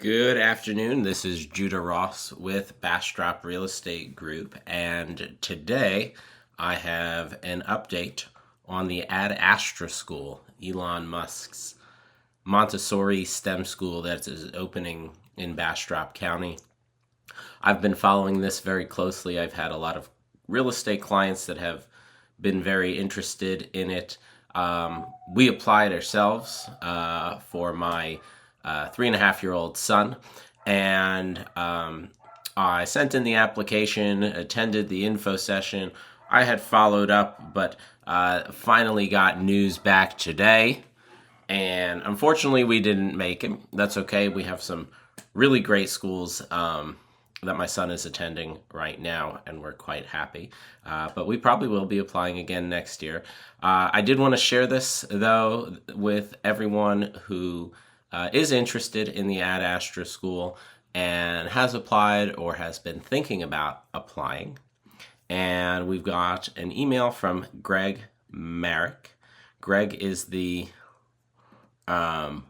Good afternoon. This is Judah Ross with Bastrop Real Estate Group, and today I have an update on the ASTRA school, Elon Musk's Montessori STEM school that is opening in Bastrop County. I've been following this very closely. I've had a lot of real estate clients that have been very interested in it. We applied ourselves for my 3.5-year-old son, and I sent in the application, attended the info session. I had followed up, but finally got news back today. And unfortunately, we didn't make him. That's okay. We have some really great schools that my son is attending right now, and we're quite happy. But we probably will be applying again next year. I did want to share this, though, with everyone who is interested in the ASTRA school and has applied or has been thinking about applying. And we've got an email from Greg Merrick. Greg is the, I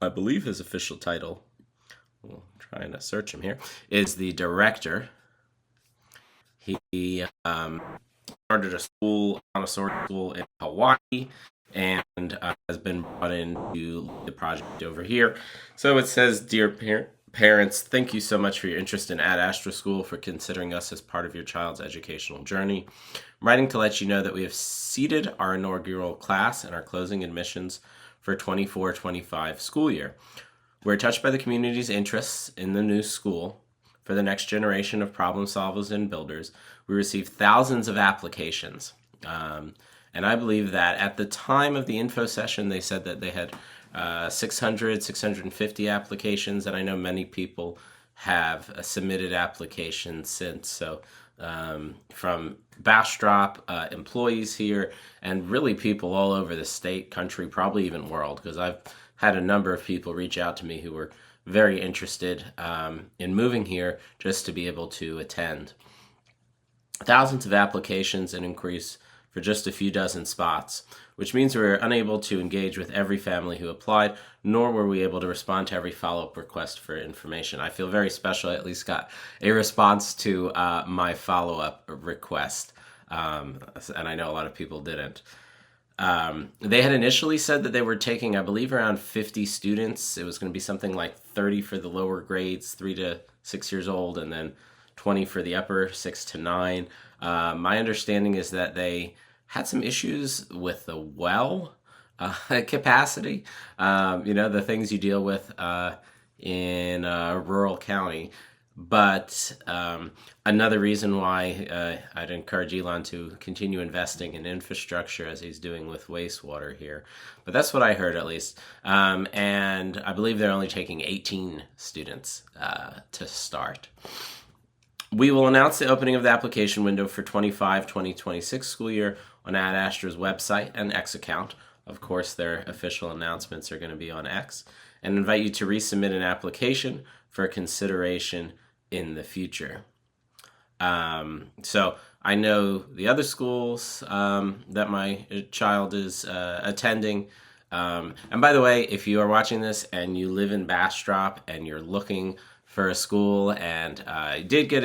believe his official title, trying to search him here, is the director. He started a school, Montessori school in Hawaii, and has been brought in to lead the project over here. So it says, "Dear parents, thank you so much for your interest in ASTRA School, for considering us as part of your child's educational journey. I'm writing to let you know that we have seated our inaugural class and are closing admissions for 24-25 school year. We're touched by the community's interests in the new school. For the next generation of problem solvers and builders, we received thousands of applications. And I believe that at the time of the info session, they said that they had 650 applications, and I know many people have submitted applications since. So from Bastrop, employees here, and really people all over the state, country, probably even world, because I've had a number of people reach out to me who were very interested in moving here just to be able to attend. Thousands of applications and inquiries for just a few dozen spots, which means we were unable to engage with every family who applied, nor were we able to respond to every follow-up request for information. I feel very special. I at least got a response to my follow-up request, and I know a lot of people didn't. They had initially said that they were taking, I believe, around 50 students. It was going to be something like 30 for the lower grades, 3 to 6 years old, and then 20 for the upper, 6 to 9. My understanding is that they had some issues with the well capacity, the things you deal with in a rural county. But another reason why I'd encourage Elon to continue investing in infrastructure as he's doing with wastewater here. But that's what I heard, at least. And I believe they're only taking 18 students to start. We will announce the opening of the application window for 2025-2026 school year on ASTRA's website and X account. Of course, their official announcements are going to be on X. And invite you to resubmit an application for consideration in the future. So I know the other schools that my child is attending. And by the way, if you are watching this and you live in Bastrop and you're looking for a school and didn't get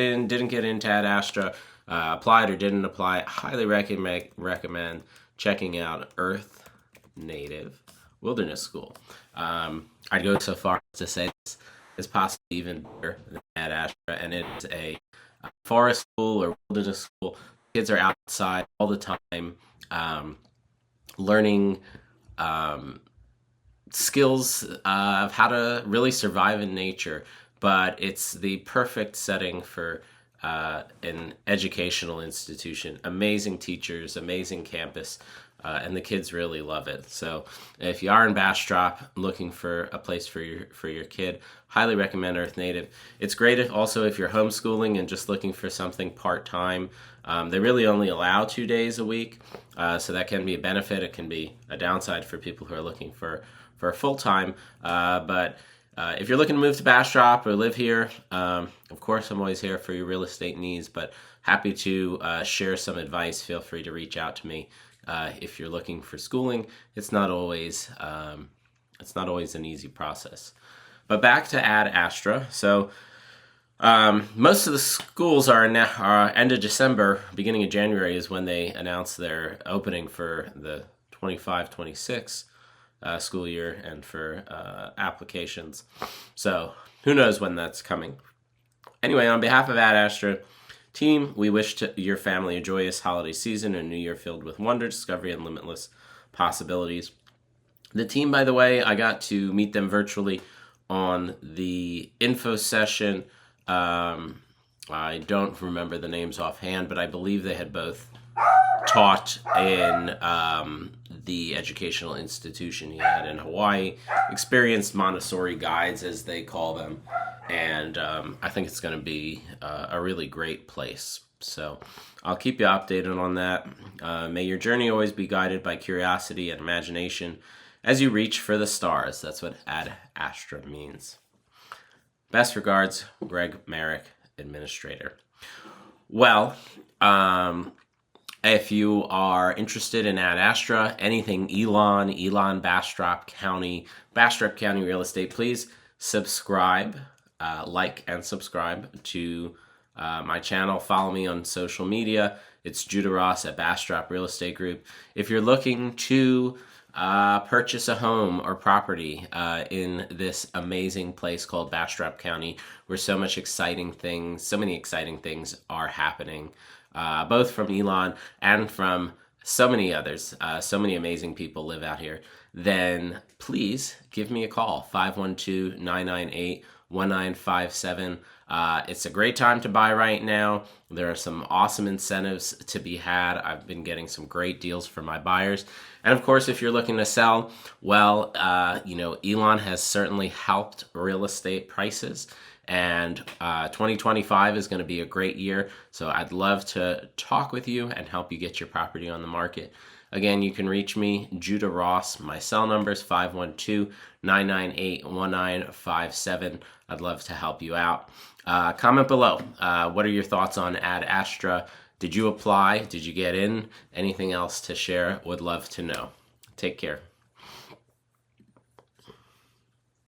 into ASTRA, applied or didn't apply, I highly recommend checking out Earth Native Wilderness School. I'd go so far as to say this is possibly even better than ASTRA, and it's a forest school or wilderness school. Kids are outside all the time, learning skills of how to really survive in nature. But it's the perfect setting for an educational institution. Amazing teachers, amazing campus, and the kids really love it. So if you are in Bastrop looking for a place for your kid, highly recommend Earth Native. It's great also if you're homeschooling and just looking for something part-time. They really only allow 2 days a week, so that can be a benefit. It can be a downside for people who are looking for full-time, but if you're looking to move to Bastrop or live here, of course, I'm always here for your real estate needs, but happy to share some advice. Feel free to reach out to me if you're looking for schooling. It's not always an easy process. But back to ASTRA. So most of the schools are now end of December, beginning of January is when they announce their opening for the 25-26 school year and for applications. So who knows when that's coming. Anyway, on behalf of ASTRA team, we wish your family a joyous holiday season and a new year filled with wonder, discovery, and limitless possibilities. The team, by the way, I got to meet them virtually on the info session. I don't remember the names offhand, but I believe they had both taught in the educational institution he had in Hawaii, experienced Montessori guides, as they call them, and I think it's going to be a really great place. So I'll keep you updated on that. May your journey always be guided by curiosity and imagination as you reach for the stars. That's what Ad Astra means. Best regards, Greg Merrick, Administrator. Well, if you are interested in Ad Astra, anything Elon, Bastrop County real estate, please subscribe, like and subscribe to my channel. Follow me on social media. It's Judah Ross at Bastrop Real Estate Group. If you're looking to purchase a home or property in this amazing place called Bastrop County, where so many exciting things are happening, both from Elon and from so many others. So many amazing people live out here. Then please give me a call, 512-998-1957. It's a great time to buy right now. There are some awesome incentives to be had. I've been getting some great deals for my buyers. And of course, if you're looking to sell, well, Elon has certainly helped real estate prices. And 2025 is going to be a great year. So I'd love to talk with you and help you get your property on the market. Again, you can reach me, Judah Ross. My cell number is 512-998-1957. I'd love to help you out. Comment below. What are your thoughts on Ad Astra? Did you apply? Did you get in? Anything else to share? Would love to know. Take care.